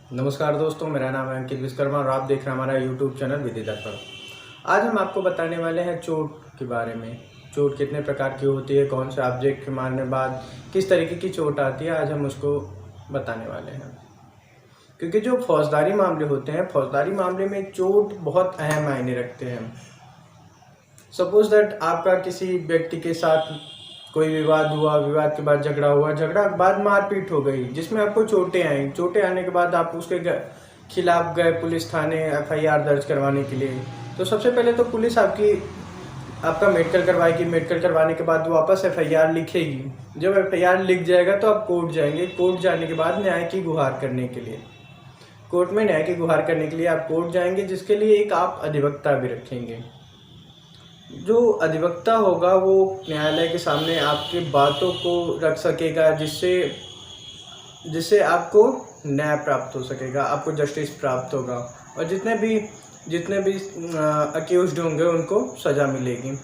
नमस्कार दोस्तों, मेरा नाम है अंकित विश्वकर्मा और आप देख रहे हैं हमारा यूट्यूब चैनल विधि दर्पण। आज हम आपको बताने वाले हैं चोट के बारे में। चोट कितने प्रकार की होती है, कौन से ऑब्जेक्ट के मारने बाद किस तरीके की चोट आती है, आज हम उसको बताने वाले हैं। क्योंकि जो फौजदारी मामले होते हैं, फौजदारी मामले में चोट बहुत अहम मायने रखते हैं। सपोज दैट आपका किसी व्यक्ति के साथ कोई विवाद हुआ, विवाद के बाद झगड़ा हुआ, झगड़ा के बाद मारपीट हो गई जिसमें आपको चोटें आई। चोटें आने के बाद आप उसके खिलाफ गए पुलिस थाने एफआईआर दर्ज करवाने के लिए। तो सबसे पहले तो पुलिस आपका मेडिकल करवाएगी। मेडिकल करवाने के बाद वापस एफआईआर लिखेगी। जब एफआईआर लिख जाएगा तो आप कोर्ट जाएंगे। कोर्ट जाने के बाद न्याय की गुहार करने के लिए, कोर्ट में न्याय की गुहार करने के लिए आप कोर्ट जाएंगे, जिसके लिए एक आप अधिवक्ता भी रखेंगे। जो अधिवक्ता होगा वो न्यायालय के सामने आपकी बातों को रख सकेगा, जिससे आपको न्याय प्राप्त हो सकेगा, आपको जस्टिस प्राप्त होगा और जितने भी अक्यूज्ड होंगे उनको सज़ा मिलेगी।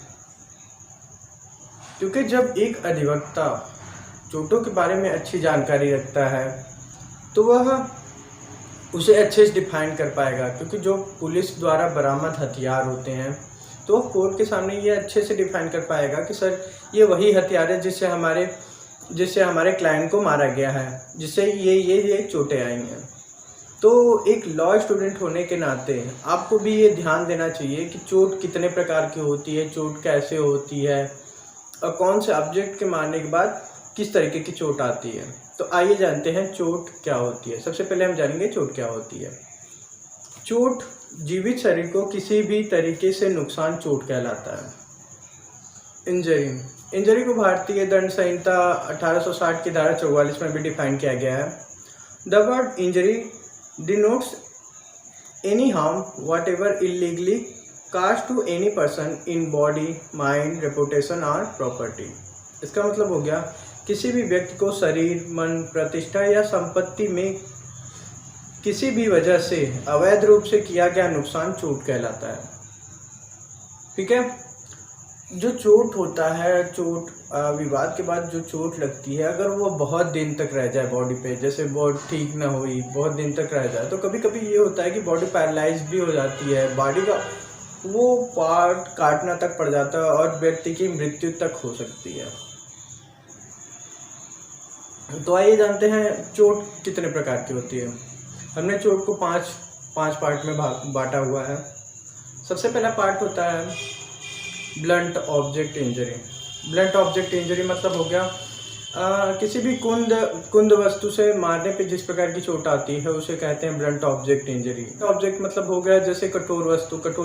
क्योंकि जब एक अधिवक्ता चोटों के बारे में अच्छी जानकारी रखता है तो वह उसे अच्छे से डिफाइन कर पाएगा। क्योंकि जो पुलिस द्वारा बरामद हथियार होते हैं तो कोर्ट के सामने ये अच्छे से डिफाइन कर पाएगा कि सर ये वही हथियार है जिससे हमारे क्लाइंट को मारा गया है, जिससे ये चोटें आई हैं। तो एक लॉ स्टूडेंट होने के नाते आपको भी ये ध्यान देना चाहिए कि चोट कितने प्रकार की होती है, चोट कैसे होती है और कौन से ऑब्जेक्ट के मारने के बाद किस तरीके की चोट आती है। तो आइए जानते हैं चोट क्या होती है। सबसे पहले हम जानेंगे चोट क्या होती है। चोट जीवित शरीर को किसी भी तरीके से नुकसान चोट कहलाता है। इंजरी को भारतीय दंड संहिता 1860 की धारा 44 में भी डिफाइन किया गया है। The word injury denotes any harm whatever illegally caused to any person in body, mind, reputation और प्रॉपर्टी। इसका मतलब हो गया किसी भी व्यक्ति को शरीर, मन, प्रतिष्ठा या संपत्ति में किसी भी वजह से अवैध रूप से किया गया नुकसान चोट कहलाता है। ठीक है। जो चोट होता है, चोट विवाद के बाद जो चोट लगती है, अगर वो बहुत दिन तक रह जाए बॉडी पे, जैसे बॉडी ठीक ना हुई, बहुत दिन तक रह जाए, तो कभी कभी ये होता है कि बॉडी पैरालाइज भी हो जाती है, बॉडी का वो पार्ट काटना तक पड़ जाता है और व्यक्ति की मृत्यु तक हो सकती है। तो आइए जानते हैं चोट कितने प्रकार की होती है। हमने चोट को पांच पार्ट में बांटा हुआ है। सबसे पहला पार्ट होता है blunt object injury. Blunt object injury मतलब हो गया किसी भी कुंद वस्तु से मारने पे जिस प्रकार की चोट आती है उसे कहते हैं ब्लंट ऑब्जेक्ट इंजरी। ऑब्जेक्ट मतलब हो गया जैसे कठोर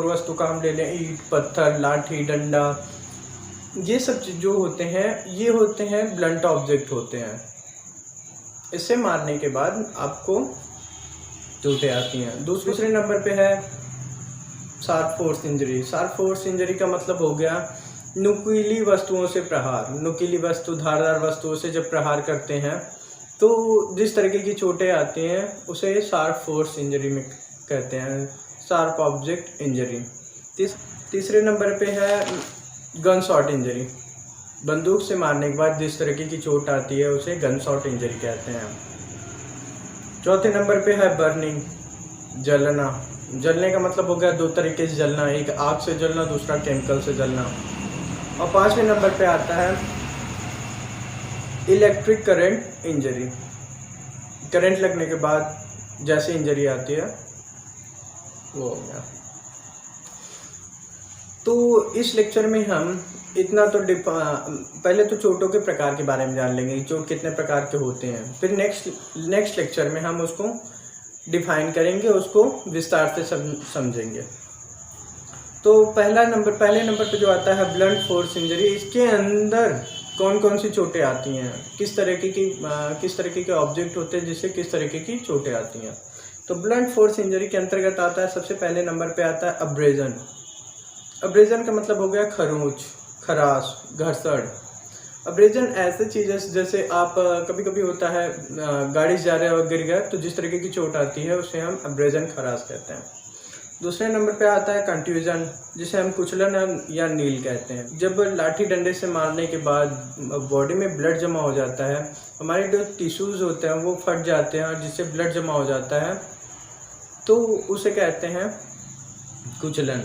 वस्तु का हम ले लें ईंट, पत्थर, लाठी, डंडा, ये सब जो होते हैं ब्लंट ऑब्जेक्ट होते हैं। इसे मारने के बाद आपको चोटें आती हैं। दूसरे नंबर पे है sharp force injury. Sharp force injury का मतलब हो गया नुकीली वस्तुओं से प्रहार। नुकीली वस्तु, धारदार वस्तुओं से जब प्रहार करते हैं तो जिस तरीके की चोटें आती हैं उसे शार्प फोर्स इंजरी में कहते हैं, शार्प ऑब्जेक्ट इंजरी। तीसरे नंबर पे है गन शॉट इंजरी। बंदूक से मारने के बाद जिस तरीके की चोट आती है उसे गन शॉट इंजरी कहते हैं। चौथे नंबर पे है बर्निंग, जलना। जलने का मतलब हो गया दो तरीके से जलना, एक आग से जलना, दूसरा केमिकल से जलना। और पांचवें नंबर पे आता है इलेक्ट्रिक करंट इंजरी। करंट लगने के बाद जैसे इंजरी आती है वो हो गया। तो इस लेक्चर में हम इतना तो पहले तो चोटों के प्रकार के बारे में जान लेंगे, चोट कितने प्रकार के होते हैं। फिर नेक्स्ट लेक्चर में हम उसको डिफाइन करेंगे, उसको विस्तार से समझेंगे। तो पहले नंबर पे जो आता है ब्लंट फोर्स इंजरी। इसके अंदर कौन कौन सी चोटें आती हैं, किस तरीके के ऑब्जेक्ट होते हैं जिससे किस तरीके की चोटें आती हैं। तो ब्लंट फोर्स इंजरी के अंतर्गत आता है, सबसे पहले नंबर पे आता है अब्रेजन। अब्रेजन का मतलब हो गया खरोंच, खराश, घर्षण। अब्रेजन ऐसे चीज़ है जैसे आप कभी कभी होता है गाड़ी से जा रहे और गिर गया तो जिस तरीके की चोट आती है उसे हम अब्रेजन, खराश कहते हैं। दूसरे नंबर पे आता है कंट्यूजन, जिसे हम कुचलन या नील कहते हैं। जब लाठी डंडे से मारने के बाद बॉडी में ब्लड जमा हो जाता है हमारे जो टिश्यूज़ होते हैं वो फट जाते हैं और जिससे ब्लड जमा हो जाता है, तो उसे कहते हैं कुचलन।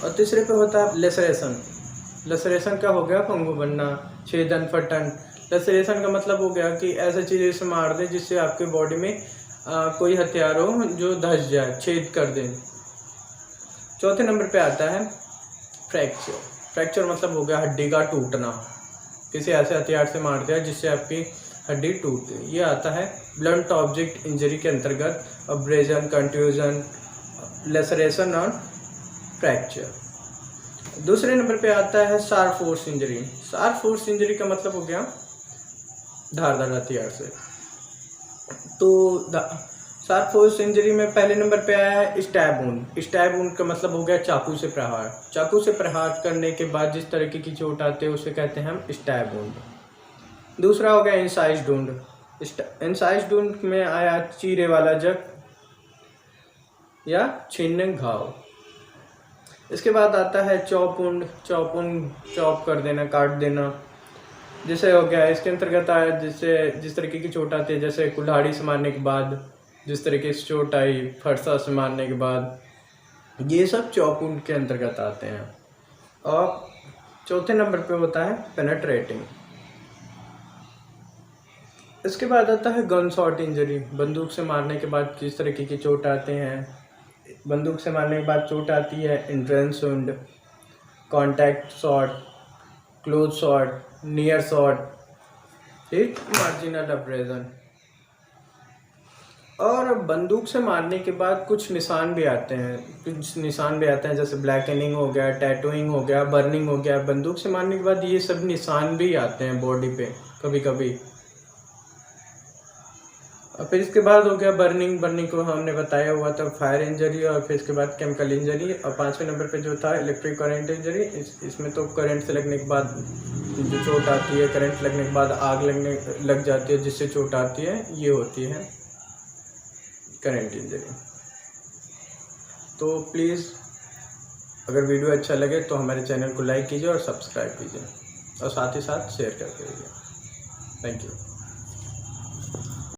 और तीसरे पे होता है लेसरेशन। लेसरेशन क्या हो गया? फंगू बनना, छेदन, फटन। लेसरेशन का मतलब हो गया कि ऐसा चीज़ से मार दे जिससे आपके बॉडी में कोई हथियार हो जो धंस जाए, छेद कर दे। चौथे नंबर पे आता है फ्रैक्चर। फ्रैक्चर मतलब हो गया हड्डी का टूटना, किसी ऐसे हथियार से मार दिया जिससे आपकी हड्डी टूट गई। ये आता है ब्लंट ऑब्जेक्ट इंजरी के अंतर्गत, अब्रेजन, कंट्यूजन, लेसरेशन और फ्रैक्चर। दूसरे नंबर पे आता है sharp force injury. Sharp force injury का मतलब हो गया धारदार हथियार से। तो शार्प फोर्स इंजरी में पहले नंबर पे आया है स्टैब वुंड। स्टैब वुंड का मतलब हो गया चाकू से प्रहार। चाकू से प्रहार करने के बाद जिस तरीके की चोट आती है उसे कहते हैं हम स्टैब वुंड। दूसरा हो गया इंसाइज्ड वुंड। इंसाइज्ड वुंड में आया चीरे वाला जख्म या छीनने घाव। इसके बाद आता है chop wound. Chop wound, chop कर देना, काट देना, जैसे हो गया। इसके अंतर्गत आया जिस तरीके की चोट आती है, जैसे कुल्हाड़ी से मारने के बाद जिस तरीके से चोट आई, फरसा से मारने के बाद, ये सब चॉप वुंड के अंतर्गत आते हैं। और चौथे नंबर पे होता है पेनेट्रेटिंग। इसके बाद आता है गन शॉट इंजरी। बंदूक से मारने के बाद जिस तरीके की चोट आते हैं, बंदूक से मारने के बाद चोट आती है entrance wound, contact shot, close shot, near shot, ठीक, मार्जिनल अब्रेजन। और बंदूक से मारने के बाद कुछ निशान भी आते हैं, जैसे ब्लैकनिंग हो गया, टैटूइंग हो गया, बर्निंग हो गया। बंदूक से मारने के बाद ये सब निशान भी आते हैं बॉडी पे कभी कभी। और फिर इसके बाद हो गया बर्निंग। बर्निंग को हमने बताया हुआ था, फायर इंजरी। और फिर इसके बाद केमिकल इंजरी। और पांचवें नंबर पे जो था इलेक्ट्रिक करंट इंजरी। इसमें तो करंट से लगने के बाद जो चोट आती है, करंट लगने के बाद आग लग जाती है जिससे चोट आती है, ये होती है करंट इंजरी। तो प्लीज़ अगर वीडियो अच्छा लगे तो हमारे चैनल को लाइक कीजिए और सब्सक्राइब कीजिए और साथ ही साथ शेयर करते रहिए। Thank you.